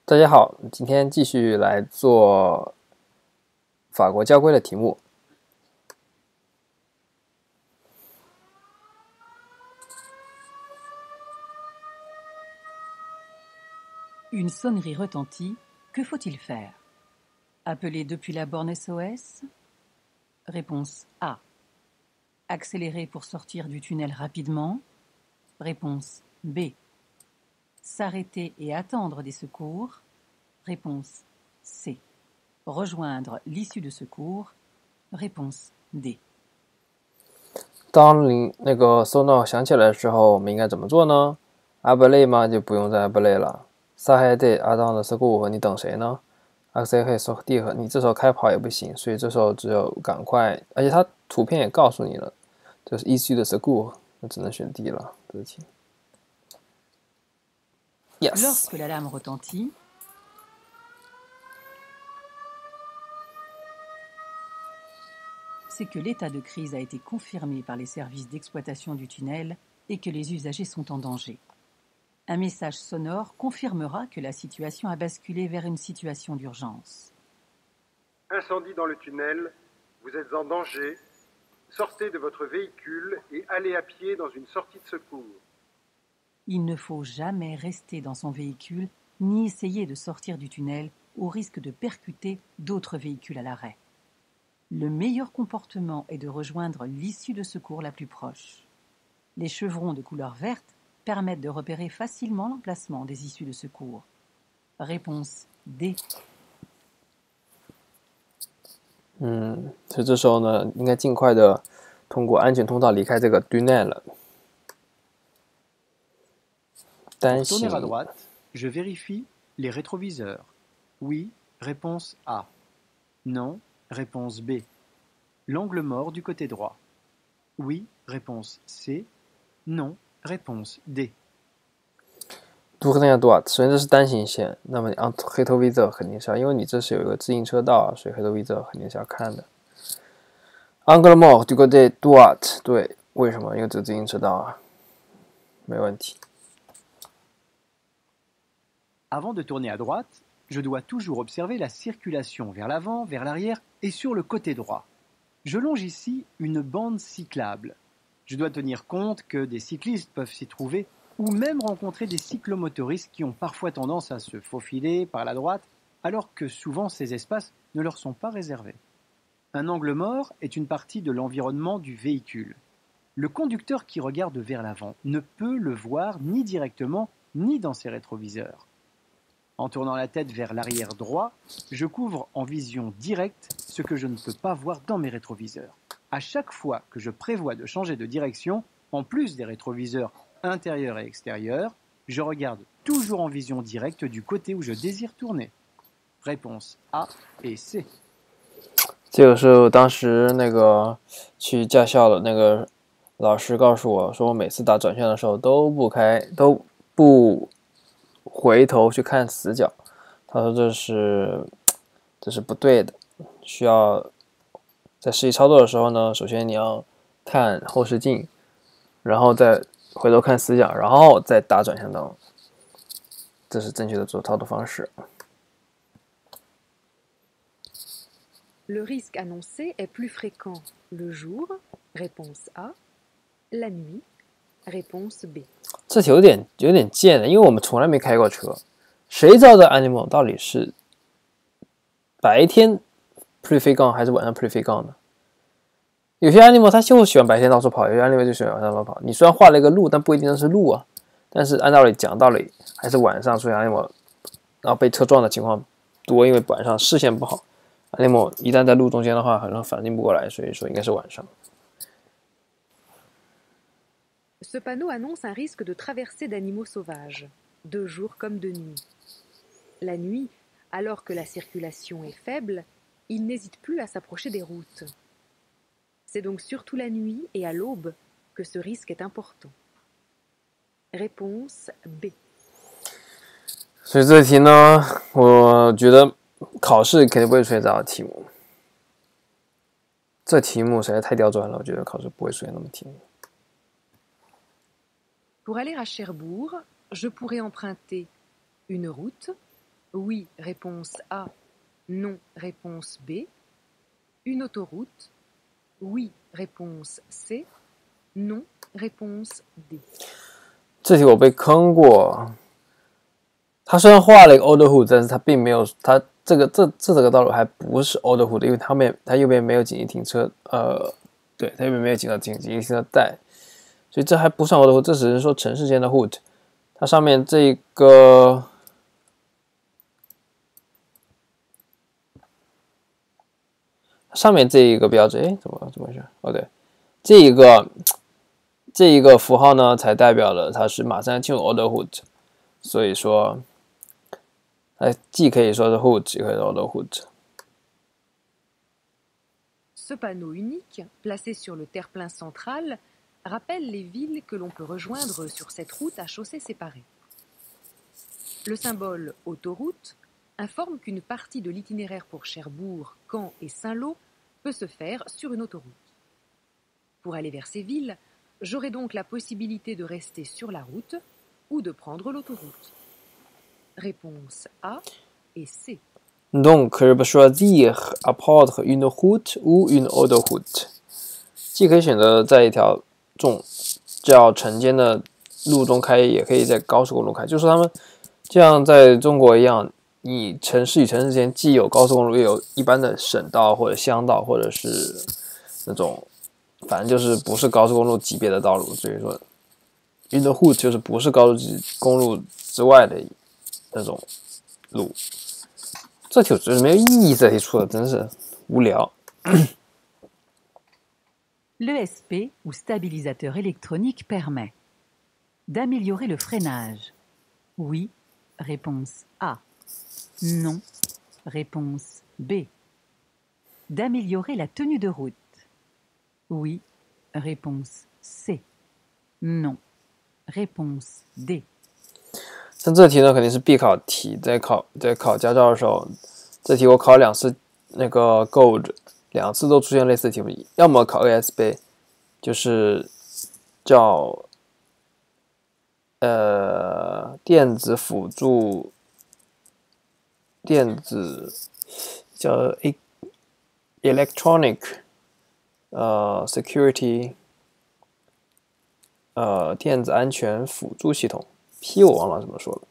大家好，今天继续来做法国交规的题目。Une sonnerie retentit. Que faut-il faire? Appeler depuis la borne SOS? Réponse A. Accélérer pour sortir du tunnel rapidement? Réponse B. S'arrêter et attendre des secours? Réponse C. Rejoindre l'issue de secours? Réponse D. 当那个 sonar 响起来的时候，我们应该怎么做呢？阿布雷吗？就不用再阿布雷了。撒海得阿当的 school， 你等谁呢？阿塞可以说地和你这时候开跑也不行，所以这时候只有赶快，而且它图片也告诉你了，就是 issue 的 school， 那只能选 D 了。这题。Yes. Lorsque l'alarme retentit, c'est que l'état de crise a été confirmé par les services d'exploitation du tunnel et que les usagers sont en danger. Un message sonore confirmera que la situation a basculé vers une situation d'urgence. Incendie dans le tunnel, vous êtes en danger, sortez de votre véhicule et allez à pied dans une sortie de secours. Il ne faut jamais rester dans son véhicule ni essayer de sortir du tunnel au risque de percuter d'autres véhicules à l'arrêt. Le meilleur comportement est de rejoindre l'issue de secours la plus proche. Les chevrons de couleur verte permettent de repérer facilement l'emplacement des issues de secours. Réponse D. 所以这时候呢，应该尽快的通过安全通道离开这个 tunnel 了。Pour tourner à droite, je vérifie les rétroviseurs. Oui, réponse A. Non, réponse B. L'angle mort du côté droit. Oui, réponse C. Non, réponse D. tourner à droite，首先这是单行线，那么 rétroviseur 肯定是要，因为你这是有一个自行车道，所以 rétroviseur 肯定是要看的。angle mort du côté droit， 对，为什么？因为这个自行车道啊，没问题。Avant de tourner à droite, je dois toujours observer la circulation vers l'avant, vers l'arrière et sur le côté droit. Je longe ici une bande cyclable. Je dois tenir compte que des cyclistes peuvent s'y trouver ou même rencontrer des cyclomotoristes qui ont parfois tendance à se faufiler par la droite alors que souvent ces espaces ne leur sont pas réservés. Un angle mort est une partie de l'environnement du véhicule. Le conducteur qui regarde vers l'avant ne peut le voir ni directement ni dans ses rétroviseurs. En tournant la tête vers l'arrière droit, je couvre en vision directe ce que je ne peux pas voir dans mes rétroviseurs. À chaque fois que je prévois de changer de direction, en plus des rétroviseurs intérieurs et extérieurs, je regarde toujours en vision directe du côté où je désire tourner. Réponse A et C. 这个是我当时那个去驾校的那个老师告诉我说，我每次打转向的时候都不回头去看死角，他说这是不对的，需要在实际操作的时候呢，首先你要看后视镜，然后再回头看死角，然后再打转向灯，这是正确的操作方式。Le risque annoncé est plus fréquent le jour, réponse A, la nuit, réponse B. 这题有点贱的，因为我们从来没开过车，谁知道这 animal 到底是白天 prefigure 还是晚上 prefigure 呢？有些 animal 它就喜欢白天到处跑，有些 animal 就喜欢晚上到处跑。你虽然画了一个路，但不一定那是路啊。但是按道理讲道理，还是晚上出现 animal， 然后被车撞的情况多，因为晚上视线不好。animal 一旦在路中间的话，可能反应不过来，所以说应该是晚上。Ce panneau annonce un risque de traversée d'animaux sauvages, de jour comme de nuit. La nuit, alors que la circulation est faible, il n'hésite plus à s'approcher des routes. C'est donc surtout la nuit et à l'aube que ce risque est important. Réponse B. 所以这题呢，我觉得考试肯定不会出现这样的题目。这题目实在太刁钻了，我觉得考试不会出现那么题目。Pour aller à Cherbourg, je pourrais emprunter une route, Oui, réponse A. Non, réponse B. Une autoroute. Oui, réponse C. Non, réponse D. 这题我被坑过。他虽然画了一个 Old Hood， 但是他并没有，他这个道路还不是 Old Hood， 因为他右边没有紧急停车，对，他右边没有紧急停车带，所以这还不算 Old Hood， 这只是说城市间的 Hood。它上面这个，上面这一个标志，哎，怎么回事？哦，对，这一个符号呢，才代表了它是马上要进入 Old Hood， 所以说。它既可以说是 hood， 也可以说是 hood。Ce panneau unique, placé sur le terre-plein central, rappelle les villes que l'on peut rejoindre sur cette route à chaussées séparées. Le symbole autoroute informe qu'une partie de l'itinéraire pour Cherbourg, Caen et Saint-Lô peut se faire sur une autoroute. Pour aller vers ces villes, j'aurai donc la possibilité de rester sur la route ou de prendre l'autoroute. Réponse A et C. Donc, je peux choisir à prendre une route ou une autoroute。既可以选择在一条较城间的路中开，也可以在高速公路开。就是说他们就像在中国一样，你城市与城市之间既有高速公路，又有一般的省道或者乡道，或者是那种反正就是不是高速公路级别的道路。所以说 ，in the hood 就是不是高速公路之外的那种路。这题我觉得没有意义，这题出的真是无聊。L'ESP, ou stabilisateur électronique, permet d'améliorer le freinage. Oui, réponse A. Non, réponse B. D'améliorer la tenue de route. Oui, réponse C. Non, réponse D. 像这题呢，肯定是必考题，在考驾照的时候，这题我考2次那个 Gold， 2次都出现类似的题目，要么考 ASB， 就是叫电子辅助叫 electronic security 电子安全辅助系统。P 我忘了怎么说了，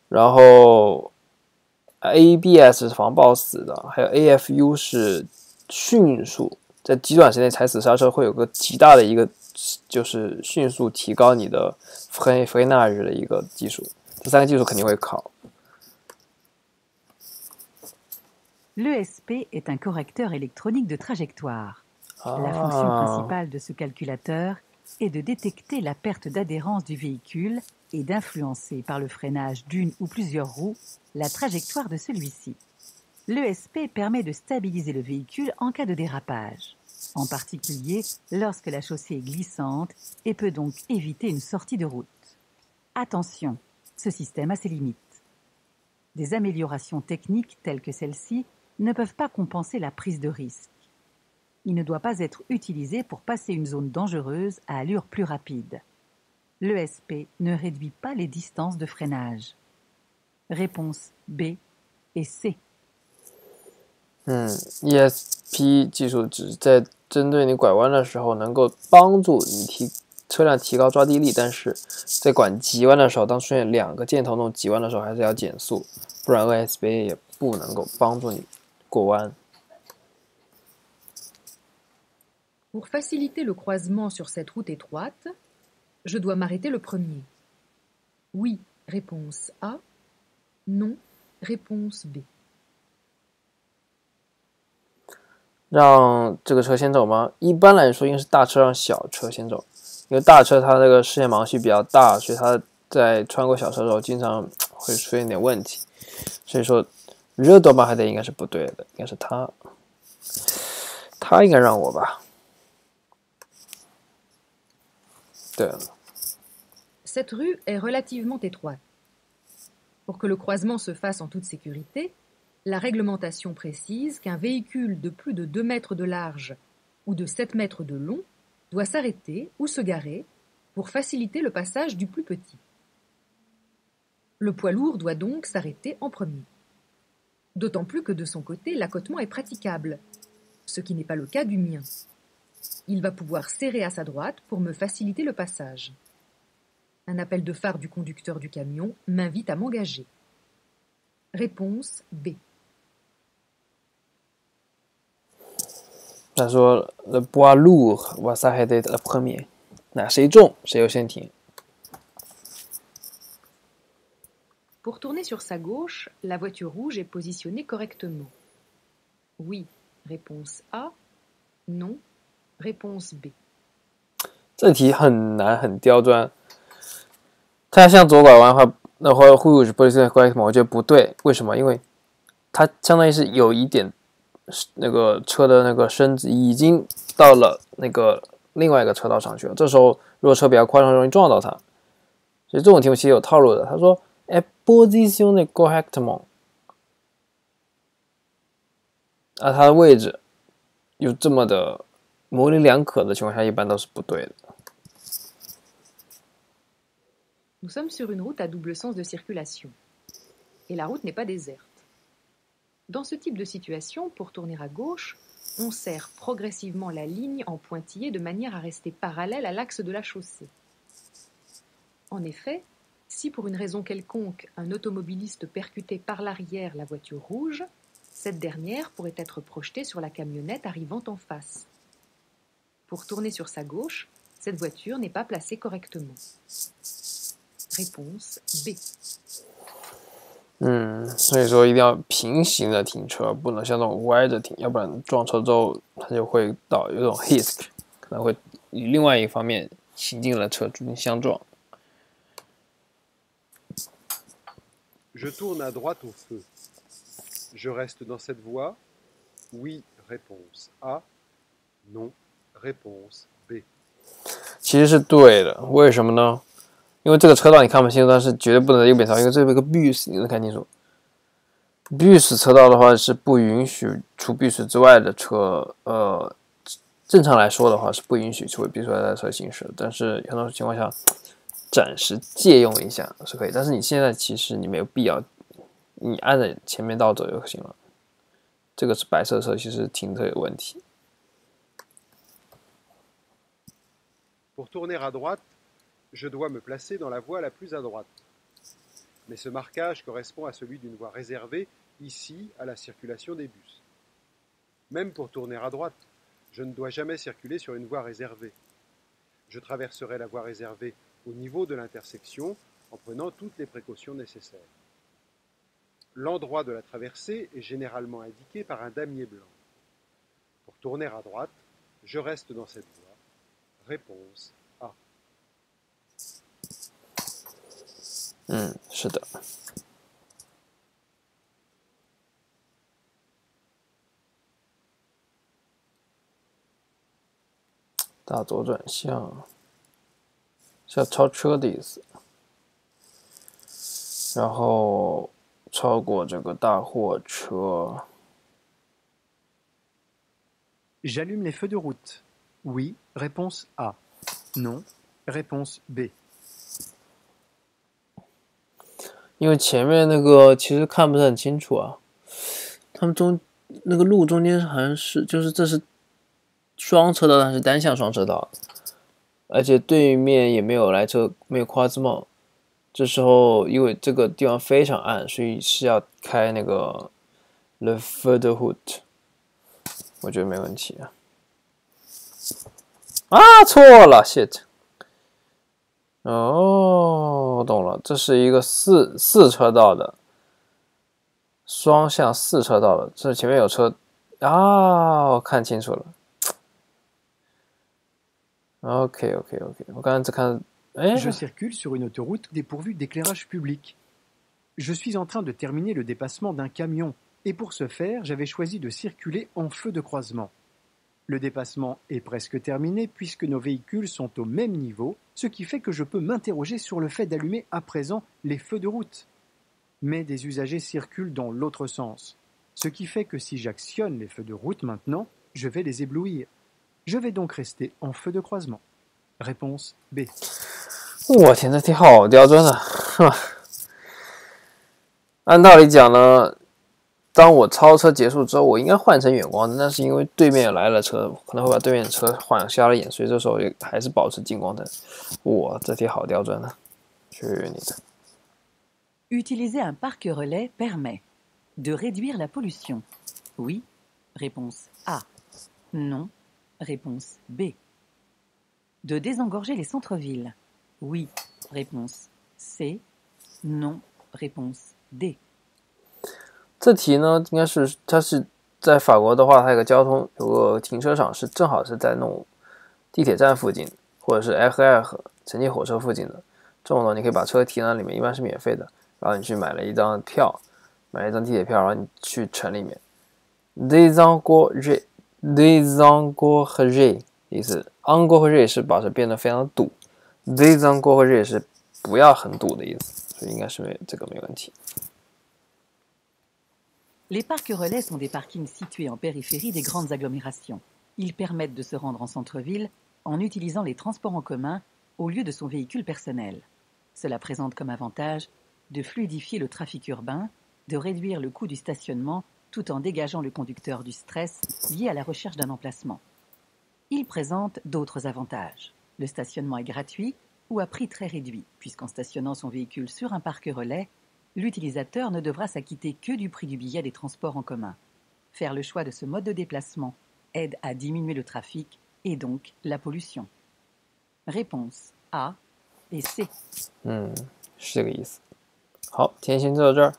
然后 ABS 是防抱死的，还有 AFU 是迅速在极短时间内踩死刹车，会有个极大的一个就是迅速提高你的 freinage 的一个技术，这3个技术肯定会考。L'ESP est un correcteur électronique de trajectoire. La fonction principale de ce calculateur est de détecter la perte d'adhérence du véhicule et d'influencer par le freinage d'une ou plusieurs roues la trajectoire de celui-ci. L'ESP permet de stabiliser le véhicule en cas de dérapage, en particulier lorsque la chaussée est glissante et peut donc éviter une sortie de route. Attention, ce système a ses limites. Des améliorations techniques telles que celle-ci ne peuvent pas compenser la prise de risque. Il ne doit pas être utilisé pour passer une zone dangereuse à allure plus rapide. L'ESP ne réduit pas les distances de freinage. Réponse B et C. ESP 技术只在针对你拐弯的时候能够帮助你车辆提高抓地力，但是在管急弯的时候，当出现2个箭头那种急弯的时候，还是要减速，不然 ESP 也不能够帮助你过弯。Pour faciliter le croisement sur cette route étroite, je dois m'arrêter le premier. Oui, réponse A. Non, réponse B. 让这个车先走吗？一般来说应该是大车让小车先走，因为大车它这个视线盲区比较大，所以它在穿过小车的时候经常会出现点问题。所以说热多巴还得应该是不对的，应该是他应该让我吧。对了。Cette rue est relativement étroite. Pour que le croisement se fasse en toute sécurité, la réglementation précise qu'un véhicule de plus de 2 mètres de large ou de 7 mètres de long doit s'arrêter ou se garer pour faciliter le passage du plus petit. Le poids lourd doit donc s'arrêter en premier. D'autant plus que de son côté, l'accotement est praticable, ce qui n'est pas le cas du mien. Il va pouvoir serrer à sa droite pour me faciliter le passage. Un appel de phare du conducteur du camion m'invite à m'engager. Réponse B. 他说 le poids lourd va s'arrêter le premier， 那谁重谁优先停。Pour tourner sur sa gauche, la voiture rouge est positionnée correctement. Oui, réponse A. Non, réponse B. 这题很难，很刁钻。它向左拐弯的话，那会 rouge position correctement， 我觉得不对。为什么？因为它相当于是有一点那个车的那个身子已经到了那个另外一个车道上去了。这时候如果车比较夸张，容易撞到它。所以这种题目其实有套路的。他说 ，est positionné correctement， 啊，它的位置有这么的模棱两可的情况下，一般都是不对的。Nous sommes sur une route à double sens de circulation. Et la route n'est pas déserte. Dans ce type de situation, pour tourner à gauche, on serre progressivement la ligne en pointillé de manière à rester parallèle à l'axe de la chaussée. En effet, si pour une raison quelconque un automobiliste percutait par l'arrière la voiture rouge, cette dernière pourrait être projetée sur la camionnette arrivant en face. Pour tourner sur sa gauche, cette voiture n'est pas placée correctement. Réponse B. 所以说一定要平行的停车，不能像那种歪着停，要不然撞车之后它就会有一种 hisk， 可能会与另外一方面行进的车注定相撞。Je tourne à droite au feu. Je reste dans cette voie. Oui, réponse A. Non, réponse B. 其实是对的，为什么呢？因为这个车道你看不清楚，但是绝对不能在右边超，因为这有一个 bus， 你能看清楚。bus 车道的话是不允许除 bus 之外的车，正常来说的话是不允许除 bus 之外的车行驶，但是很多情况下暂时借用一下是可以，但是你现在其实你没有必要，你按着前面道走就行了。这个是白色车，其实停车有问题。Pour tourner à droite, je dois me placer dans la voie la plus à droite. Mais ce marquage correspond à celui d'une voie réservée, ici, à la circulation des bus. Même pour tourner à droite, je ne dois jamais circuler sur une voie réservée. Je traverserai la voie réservée au niveau de l'intersection en prenant toutes les précautions nécessaires. L'endroit de la traversée est généralement indiqué par un damier blanc. Pour tourner à droite, je reste dans cette voie. Réponse A. 是的。大左转向是要超车的意思，然后超过这个大货车。J'allume les feux de route. Oui, réponse A. Non, réponse B. 因为前面那个其实看不是很清楚啊，他们那个路中间好像是就是这是双车道，但是单向双车道，而且对面也没有来车，没有croisement。这时候因为这个地方非常暗，所以是要开那个 le feu de route， 我觉得没问题啊。啊，错了 ，shit。哦，我懂了，这是一个四车道的，双向四车道的，这前面有车啊，我看清楚了。OK， 我刚才只看，Je circule sur une autoroute dépourvue d'éclairage public. Je suis en train de terminer le dépassement d'un camion, et pour ce faire, j'avais choisi de circuler en feu de croisement. Le dépassement est presque terminé puisque nos véhicules sont au même niveau, ce qui fait que je peux m'interroger sur le fait d'allumer à présent les feux de route. Mais des usagers circulent dans l'autre sens, ce qui fait que si j'actionne les feux de route maintenant, je vais les éblouir. Je vais donc rester en feu de croisement. Réponse B. 我天，这题好刁钻啊！按道理讲呢，当我超车结束之后，我应该换成远光灯，但是因为对面来了车，可能会把对面的车晃瞎了眼，所以这时候也还是保持近光灯。哇，这题好刁钻啊！去你的！ Utiliser un parc relais permet de réduire la pollution. Oui. Réponse A. Non. Réponse B. De désengorger les centres-villes. Oui. Réponse C. Non. Réponse D. 这题呢，应该是它是在法国的话，它有个交通有个停车场是正好是在那种地铁站附近，或者是 RER 城际火车附近的。这种呢，你可以把车停在里面，一般是免费的。然后你去买了一张票，买了一张地铁票，然后你去城里面。désengorger 意思 engorger 是把这变得非常堵 ，désengorger 是不要很堵的意思，所以应该是这个没问题。Les parcs relais sont des parkings situés en périphérie des grandes agglomérations. Ils permettent de se rendre en centre-ville en utilisant les transports en commun au lieu de son véhicule personnel. Cela présente comme avantage de fluidifier le trafic urbain, de réduire le coût du stationnement tout en dégageant le conducteur du stress lié à la recherche d'un emplacement. Il présente d'autres avantages. Le stationnement est gratuit ou à prix très réduit, puisqu'en stationnant son véhicule sur un parc relais, l'utilisateur ne devra s'acquitter que du prix du billet des transports en commun. Faire le choix de ce mode de déplacement aide à diminuer le trafic et donc la pollution. Réponse A et C. 是这个意思。好，今天先做到这儿。